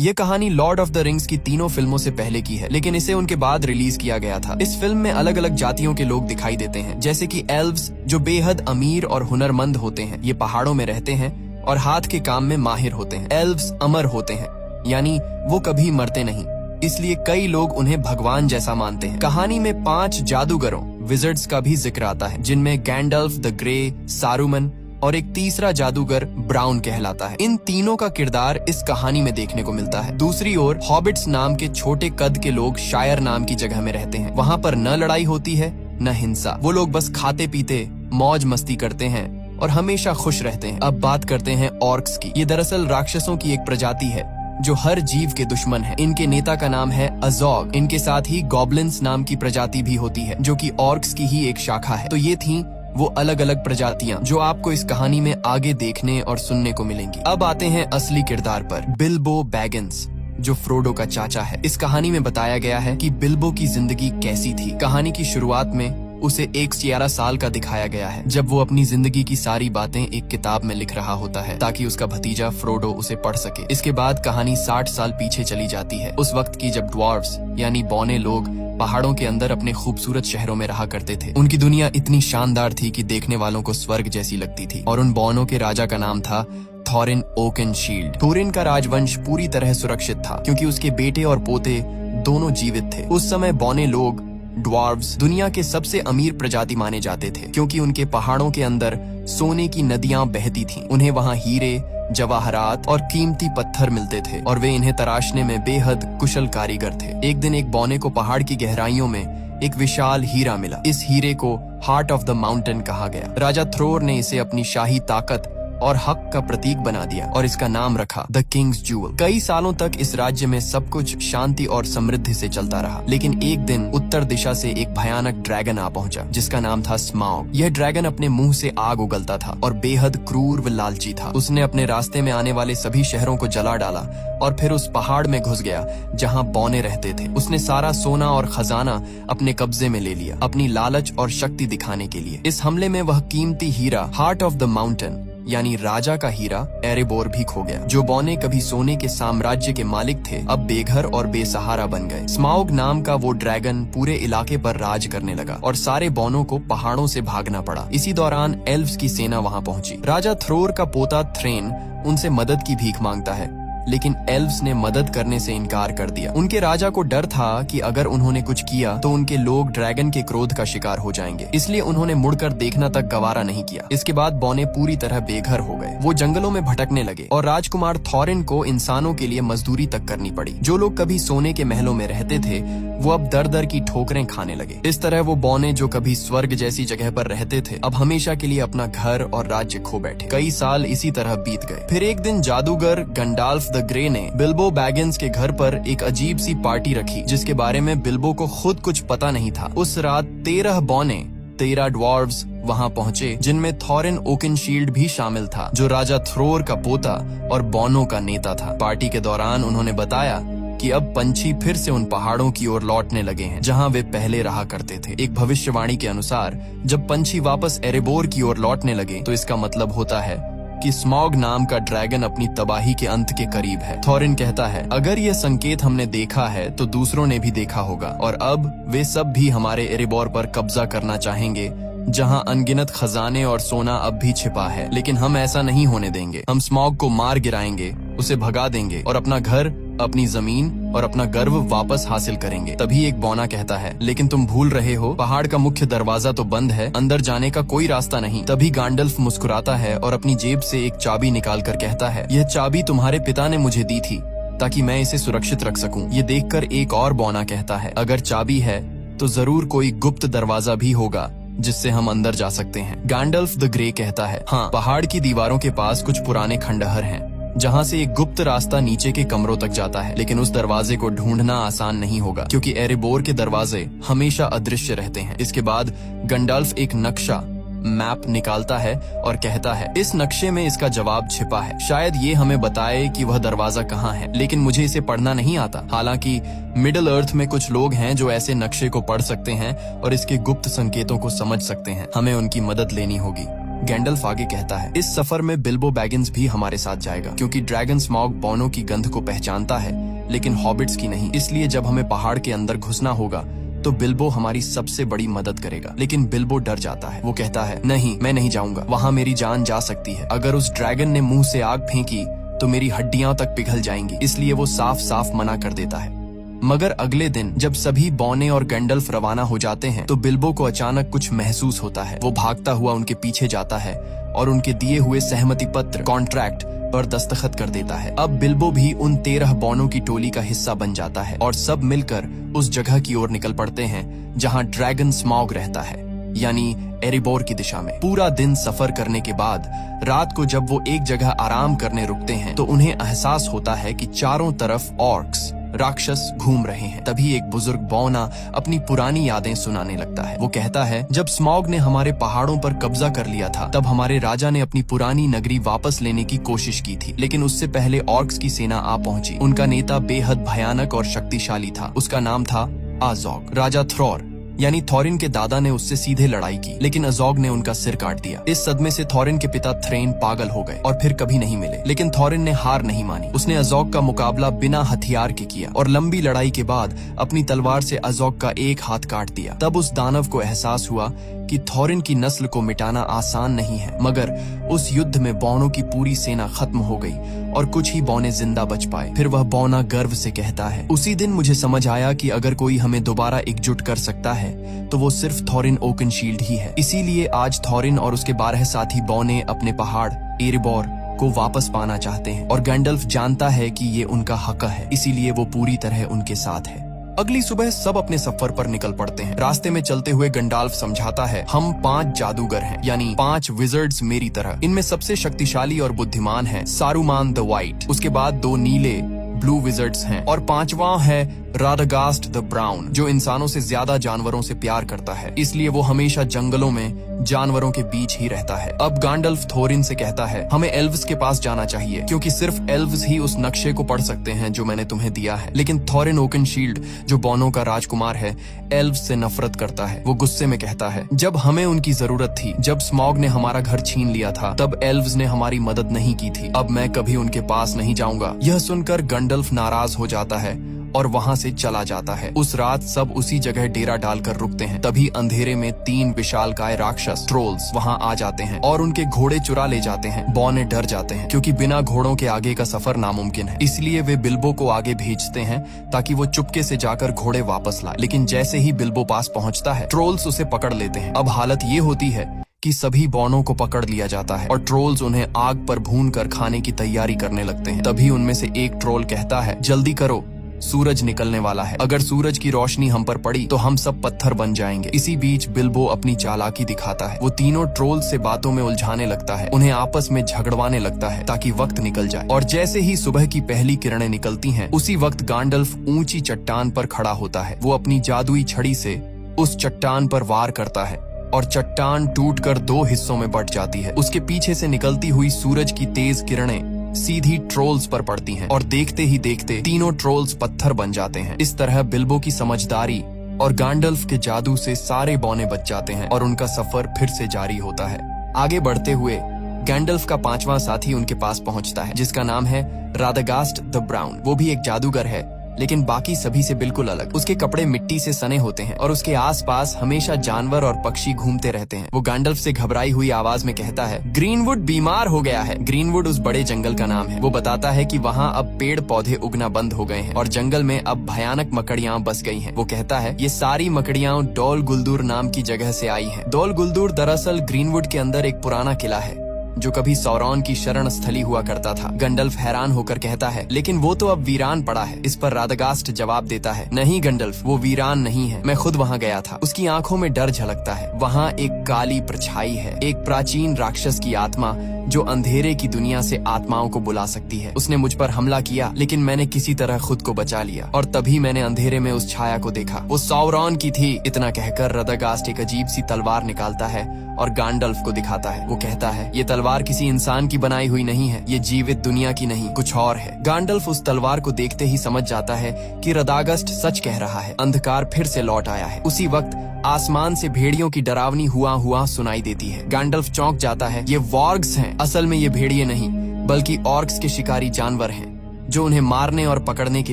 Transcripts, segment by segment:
ये कहानी Lord of the rings की तीनों फिल्मों से पहले की है, लेकिन इसे उनके बाद रिलीज किया गया था। इस फिल्म में अलग अलग जातियों के लोग दिखाई देते हैं, जैसे कि एल्व्स जो बेहद अमीर और हुनरमंद होते हैं। ये पहाड़ों में रहते हैं और हाथ के काम में माहिर होते हैं। एल्व्स अमर होते हैं, यानी वो कभी मरते नहीं, इसलिए कई लोग उन्हें भगवान जैसा मानते हैं। कहानी में 5 जादूगरों विजर्ड्स का भी जिक्र आता है, जिनमें गैंडल्फ द ग्रे, सारूमन और एक तीसरा जादूगर ब्राउन कहलाता है। इन तीनों का किरदार इस कहानी में देखने को मिलता है। दूसरी ओर हॉबिट्स नाम के छोटे कद के लोग शायर नाम की जगह में रहते हैं। वहाँ पर न लड़ाई होती है न हिंसा। वो लोग बस खाते पीते मौज मस्ती करते हैं और हमेशा खुश रहते हैं। अब बात करते हैं ऑर्क्स की। ये दरअसल राक्षसों की एक प्रजाति है जो हर जीव के दुश्मन है। इनके नेता का नाम है अजोग। इनके साथ ही गॉब्लिन्स नाम की प्रजाति भी होती है, जो कि ऑर्क्स की ही एक शाखा है। तो ये थी वो अलग अलग प्रजातियां जो आपको इस कहानी में आगे देखने और सुनने को मिलेंगी। अब आते हैं असली किरदार पर, बिल्बो बैगिंस, जो फ्रोडो का चाचा है। इस कहानी में बताया गया है कि बिल्बो की जिंदगी कैसी थी। कहानी की शुरुआत में उसे 11 साल का दिखाया गया है, जब वो अपनी जिंदगी की सारी बातें एक किताब में लिख रहा होता है ताकि उसका भतीजा फ्रोडो उसे पढ़ सके। इसके बाद कहानी 60 साल पीछे चली जाती है, उस वक्त की जब ड्वार्फ्स यानी बौने लोग पहाड़ों के अंदर अपने खूबसूरत शहरों में रहा करते थे। उनकी दुनिया इतनी शानदार थी कि देखने वालों को स्वर्ग जैसी लगती थी। और उन बौनों के राजा का नाम था थॉरिन ओकेनशील्ड। थोरिन का राजवंश पूरी तरह सुरक्षित था, क्योंकि उसके बेटे और पोते दोनों जीवित थे। उस समय बौने लोग ड्वार्व्स दुनिया के सबसे अमीर प्रजाति माने जाते थे, क्योंकि उनके पहाड़ों के अंदर सोने की नदियां बहती थीं। उन्हें वहां हीरे, जवाहरात और कीमती पत्थर मिलते थे और वे इन्हें तराशने में बेहद कुशल कारीगर थे। एक दिन एक बौने को पहाड़ की गहराइयों में एक विशाल हीरा मिला। इस हीरे को हार्ट ऑफ द माउंटेन कहा गया। राजा थ्रोर ने इसे अपनी शाही ताकत और हक का प्रतीक बना दिया और इसका नाम रखा द किंग्स ज्यूल। कई सालों तक इस राज्य में सब कुछ शांति और समृद्धि से चलता रहा, लेकिन एक दिन उत्तर दिशा से एक भयानक ड्रैगन आ पहुंचा, जिसका नाम था स्माउग। यह ड्रैगन अपने मुंह से आग उगलता था और बेहद क्रूर व लालची था। उसने अपने रास्ते में आने वाले सभी शहरों को जला डाला और फिर उस पहाड़ में घुस गया जहाँ बौने रहते थे। उसने सारा सोना और खजाना अपने कब्जे में ले लिया, अपनी लालच और शक्ति दिखाने के लिए। इस हमले में वह कीमती हीरा हार्ट ऑफ द माउंटेन यानी राजा का हीरा एरेबोर भी खो गया। जो बौने कभी सोने के साम्राज्य के मालिक थे, अब बेघर और बेसहारा बन गए। स्माउग नाम का वो ड्रैगन पूरे इलाके पर राज करने लगा और सारे बौनों को पहाड़ों से भागना पड़ा। इसी दौरान एल्व्स की सेना वहां पहुंची। राजा थ्रोर का पोता थ्रेन उनसे मदद की भीख मांगता है, लेकिन एल्व्स ने मदद करने से इनकार कर दिया। उनके राजा को डर था कि अगर उन्होंने कुछ किया तो उनके लोग ड्रैगन के क्रोध का शिकार हो जाएंगे, इसलिए उन्होंने मुड़कर देखना तक गवारा नहीं किया। इसके बाद बौने पूरी तरह बेघर हो गए। वो जंगलों में भटकने लगे और राजकुमार थॉरिन को इंसानों के लिए मजदूरी तक करनी पड़ी। जो लोग कभी सोने के महलों में रहते थे, वो अब दर दर की ठोकरें खाने लगे। इस तरह वो बौने जो कभी स्वर्ग जैसी जगह पर रहते थे, अब हमेशा के लिए अपना घर और राज्य खो बैठे। कई साल इसी तरह बीत गए। फिर एक दिन जादूगर गंडाल्फ द ग्रे ने बिल्बो बैगिंस के घर पर एक अजीब सी पार्टी रखी, जिसके बारे में बिल्बो को खुद कुछ पता नहीं था। उस रात 13 बौने 13 ड्वार्व्स वहां पहुंचे, जिनमें थॉरिन ओकेनशील्ड भी शामिल था, जो राजा थ्रोर का पोता और बौनों का नेता था। पार्टी के दौरान उन्होंने बताया कि अब पंछी फिर से उन पहाड़ों की ओर लौटने लगे हैं जहां वे पहले रहा करते थे। एक भविष्यवाणी के अनुसार जब पंछी वापस एरेबोर की ओर लौटने लगे तो इसका मतलब होता है कि स्मॉग नाम का ड्रैगन अपनी तबाही के अंत के करीब है। थॉरिन कहता है, अगर ये संकेत हमने देखा है तो दूसरों ने भी देखा होगा और अब वे सब भी हमारे एरेबोर पर कब्जा करना चाहेंगे, जहां अनगिनत खजाने और सोना अब भी छिपा है। लेकिन हम ऐसा नहीं होने देंगे। हम स्मॉग को मार गिराएंगे, उसे भगा देंगे और अपना घर, अपनी जमीन और अपना गर्व वापस हासिल करेंगे। तभी एक बौना कहता है, लेकिन तुम भूल रहे हो, पहाड़ का मुख्य दरवाजा तो बंद है, अंदर जाने का कोई रास्ता नहीं। तभी गैंडल्फ मुस्कुराता है और अपनी जेब से एक चाबी निकाल कर कहता है, यह चाबी तुम्हारे पिता ने मुझे दी थी ताकि मैं इसे सुरक्षित रख सकूं। ये देखकर एक और बौना कहता है, अगर चाबी है तो जरूर कोई गुप्त दरवाजा भी होगा जिससे हम अंदर जा सकते हैं। गैंडल्फ द ग्रे कहता है, हाँ, पहाड़ की दीवारों के पास कुछ पुराने खंडहर हैं जहाँ से एक गुप्त रास्ता नीचे के कमरों तक जाता है, लेकिन उस दरवाजे को ढूंढना आसान नहीं होगा, क्योंकि एरेबोर के दरवाजे हमेशा अदृश्य रहते हैं। इसके बाद गंडाल्फ एक नक्शा मैप निकालता है और कहता है, इस नक्शे में इसका जवाब छिपा है। शायद ये हमें बताए कि वह दरवाजा कहाँ है, लेकिन मुझे इसे पढ़ना नहीं आता। हालांकि मिडिल अर्थ में कुछ लोग हैं जो ऐसे नक्शे को पढ़ सकते हैं और इसके गुप्त संकेतों को समझ सकते हैं। हमें उनकी मदद लेनी होगी। गैंडल्फ आगे कहता है, इस सफर में बिल्बो बैगिंस भी हमारे साथ जाएगा, क्योंकि ड्रैगन स्मॉग बौनों की गंध को पहचानता है लेकिन हॉबिट्स की नहीं। इसलिए जब हमें पहाड़ के अंदर घुसना होगा तो बिल्बो हमारी सबसे बड़ी मदद करेगा। लेकिन बिल्बो डर जाता है। वो कहता है, नहीं, मैं नहीं जाऊंगा, वहाँ मेरी जान जा सकती है। अगर उस ड्रैगन ने मुंह से आग फेंकी तो मेरी हड्डियां तक पिघल जाएंगी। इसलिए वो साफ साफ मना कर देता है। मगर अगले दिन जब सभी बौने और गैंडल्फ रवाना हो जाते हैं तो बिल्बो को अचानक कुछ महसूस होता है। वो भागता हुआ उनके पीछे जाता है और उनके दिए हुए सहमति पत्र कॉन्ट्रैक्ट पर दस्तखत कर देता है। अब बिल्बो भी उन 13 बौनों की टोली का हिस्सा बन जाता है और सब मिलकर उस जगह की ओर निकल पड़ते हैं जहां ड्रैगन स्मॉग रहता है, यानी एरिबोर की दिशा में। पूरा दिन सफर करने के बाद रात को जब वो एक जगह आराम करने रुकते हैं तो उन्हें एहसास होता है कि चारों तरफ ऑर्क्स राक्षस घूम रहे हैं। तभी एक बुजुर्ग बौना अपनी पुरानी यादें सुनाने लगता है। वो कहता है, जब स्मॉग ने हमारे पहाड़ों पर कब्जा कर लिया था तब हमारे राजा ने अपनी पुरानी नगरी वापस लेने की कोशिश की थी, लेकिन उससे पहले ऑर्क्स की सेना आ पहुंची। उनका नेता बेहद भयानक और शक्तिशाली था। उसका नाम था आजोग। राजा थ्रॉर यानी थॉरिन के दादा ने उससे सीधे लड़ाई की, लेकिन अजोग ने उनका सिर काट दिया। इस सदमे से थॉरिन के पिता थ्रेन पागल हो गए और फिर कभी नहीं मिले। लेकिन थॉरिन ने हार नहीं मानी। उसने अजोग का मुकाबला बिना हथियार के किया और लंबी लड़ाई के बाद अपनी तलवार से अजोग का एक हाथ काट दिया। तब उस दानव को एहसास हुआ कि थॉरिन की नस्ल को मिटाना आसान नहीं है। मगर उस युद्ध में बौनों की पूरी सेना खत्म हो गई और कुछ ही बौने जिंदा बच पाए। फिर वह बौना गर्व से कहता है, उसी दिन मुझे समझ आया कि अगर कोई हमें दोबारा एकजुट कर सकता है तो वो सिर्फ थॉरिन ओकनशील्ड ही है। इसीलिए आज थॉरिन और उसके 12 साथी बौने अपने पहाड़ एरिबोर को वापस पाना चाहते हैं और गैंडल्फ जानता है कि ये उनका हक है, इसीलिए वो पूरी तरह उनके साथ है। अगली सुबह सब अपने सफर पर निकल पड़ते हैं। रास्ते में चलते हुए गंडाल्फ समझाता है, हम 5 जादूगर हैं, यानी 5 विजर्ड्स मेरी तरह। इनमें सबसे शक्तिशाली और बुद्धिमान है सारूमान द वाइट। उसके बाद 2 नीले ब्लू विजर्ड्स हैं और 5वां है राडागास्ट द ब्राउन, जो इंसानों से ज्यादा जानवरों से प्यार करता है, इसलिए वो हमेशा जंगलों में जानवरों के बीच ही रहता है। अब गैंडल्फ थोरिन से कहता है, हमें एल्व्स के पास जाना चाहिए, क्योंकि सिर्फ एल्व्स ही उस नक्शे को पढ़ सकते हैं जो मैंने तुम्हें दिया है। लेकिन थोरिन ओकनशील्ड, जो बौनों का राजकुमार है, एल्व्स से नफरत करता है। वो गुस्से में कहता है, जब हमें उनकी जरूरत थी, जब स्मॉग ने हमारा घर छीन लिया था, तब एल्व्स ने हमारी मदद नहीं की थी। अब मैं कभी उनके पास नहीं जाऊंगा। यह सुनकर गैंडल्फ नाराज हो जाता है और वहाँ से चला जाता है। उस रात सब उसी जगह डेरा डालकर रुकते हैं। तभी अंधेरे में 3 विशालकाय राक्षस ट्रोल्स वहाँ आ जाते हैं और उनके घोड़े चुरा ले जाते हैं। बौने डर जाते हैं क्योंकि बिना घोड़ों के आगे का सफर नामुमकिन है। इसलिए वे बिल्बो को आगे भेजते हैं ताकि वो चुपके से जाकर घोड़े वापस लाए। लेकिन जैसे ही बिल्बो पास पहुँचता है, ट्रोल्स उसे पकड़ लेते हैं। अब हालत ये होती है कि सभी बौनों को पकड़ लिया जाता है और ट्रोल्स उन्हें आग पर भूनकर खाने की तैयारी करने लगते हैं। तभी उनमें से एक ट्रोल कहता है, जल्दी करो, सूरज निकलने वाला है। अगर सूरज की रोशनी हम पर पड़ी तो हम सब पत्थर बन जाएंगे। इसी बीच बिल्बो अपनी चालाकी दिखाता है। वो तीनों ट्रोल्स से बातों में उलझाने लगता है, उन्हें आपस में झगड़वाने लगता है ताकि वक्त निकल जाए। और जैसे ही सुबह की पहली किरणें निकलती हैं, उसी वक्त गैंडल्फ ऊंची चट्टान पर खड़ा होता है। वो अपनी जादुई छड़ी से उस चट्टान पर वार करता है और चट्टान टूटकर 2 हिस्सों में बंट जाती है। उसके पीछे से निकलती हुई सूरज की तेज किरणें सीधी ट्रोल्स पर पड़ती हैं और देखते ही देखते तीनों ट्रोल्स पत्थर बन जाते हैं। इस तरह बिल्बो की समझदारी और गैंडल्फ के जादू से सारे बौने बच जाते हैं और उनका सफर फिर से जारी होता है। आगे बढ़ते हुए गैंडल्फ का 5वां साथी उनके पास पहुंचता है, जिसका नाम है राडागास्ट द ब्राउन। वो भी एक जादूगर है, लेकिन बाकी सभी से बिल्कुल अलग। उसके कपड़े मिट्टी से सने होते हैं और उसके आसपास हमेशा जानवर और पक्षी घूमते रहते हैं। वो गैंडल्फ से घबराई हुई आवाज में कहता है, ग्रीनवुड बीमार हो गया है। ग्रीनवुड उस बड़े जंगल का नाम है। वो बताता है कि वहाँ अब पेड़ पौधे उगना बंद हो गए हैं और जंगल में अब भयानक मकड़ियाँ बस गई हैं। वो कहता है, ये सारी मकड़ियाँ डोल गुलदूर नाम की जगह से आई हैं। डोल गुलदूर दरअसल ग्रीनवुड के अंदर एक पुराना किला है जो कभी सौरॉन की शरण स्थली हुआ करता था। गैंडल्फ हैरान होकर कहता है, लेकिन वो तो अब वीरान पड़ा है। इस पर राडागास्ट जवाब देता है, नहीं गैंडल्फ, वो वीरान नहीं है, मैं खुद वहाँ गया था। उसकी आंखों में डर झलकता है। वहाँ एक काली परछाई है, एक प्राचीन राक्षस की आत्मा जो अंधेरे की दुनिया से आत्माओं को बुला सकती है। उसने मुझ पर हमला किया, लेकिन मैंने किसी तरह खुद को बचा लिया और तभी मैंने अंधेरे में उस छाया को देखा। वो सौरॉन की थी। इतना कहकर राडागास्ट एक अजीब सी तलवार निकालता है और गैंडल्फ को दिखाता है। वो कहता है, ये तलवार किसी इंसान की बनाई हुई नहीं है, ये जीवित दुनिया की नहीं, कुछ और है। गैंडल्फ उस तलवार को देखते ही समझ जाता है कि राडागास्ट सच कह रहा है। अंधकार फिर से लौट आया है। उसी वक्त आसमान से भेड़ियों की डरावनी हुआ सुनाई देती है। गैंडल्फ चौंक जाता है। ये वॉर्ग्स हैं। असल में ये भेड़िए नहीं बल्कि ऑर्क्स के शिकारी जानवर हैं जो उन्हें मारने और पकड़ने के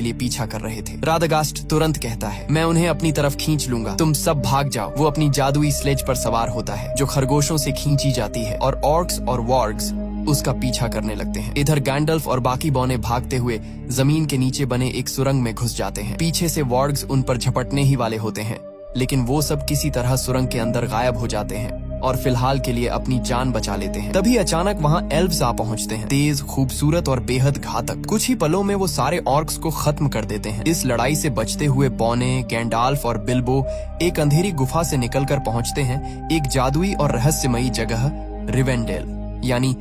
लिए पीछा कर रहे थे। रादागास्ट तुरंत कहता है, मैं उन्हें अपनी तरफ खींच लूंगा, तुम सब भाग जाओ। वो अपनी जादुई स्लेज पर सवार होता है जो खरगोशों से खींची जाती है और ऑर्क्स और वॉर्ग्स उसका पीछा करने लगते हैं। इधर गैंडल्फ और बाकी बौने भागते हुए जमीन के नीचे बने एक सुरंग में घुस जाते हैं। पीछे से वॉर्ग्स उन पर झपटने ही वाले होते हैं, लेकिन वो सब किसी तरह सुरंग के अंदर गायब हो जाते हैं और फिलहाल के लिए अपनी जान बचा लेते हैं। तभी अचानक वहाँ एल्व्स आ पहुँचते हैं, तेज, खूबसूरत और बेहद घातक। कुछ ही पलों में वो सारे ऑर्क्स को खत्म कर देते हैं। इस लड़ाई से बचते हुए बौने, गैंडाल्फ और बिल्बो एक अंधेरी गुफा से निकलकर पहुँचते हैं एक जादुई और रहस्यमयी जगह रिवेंडेल यानी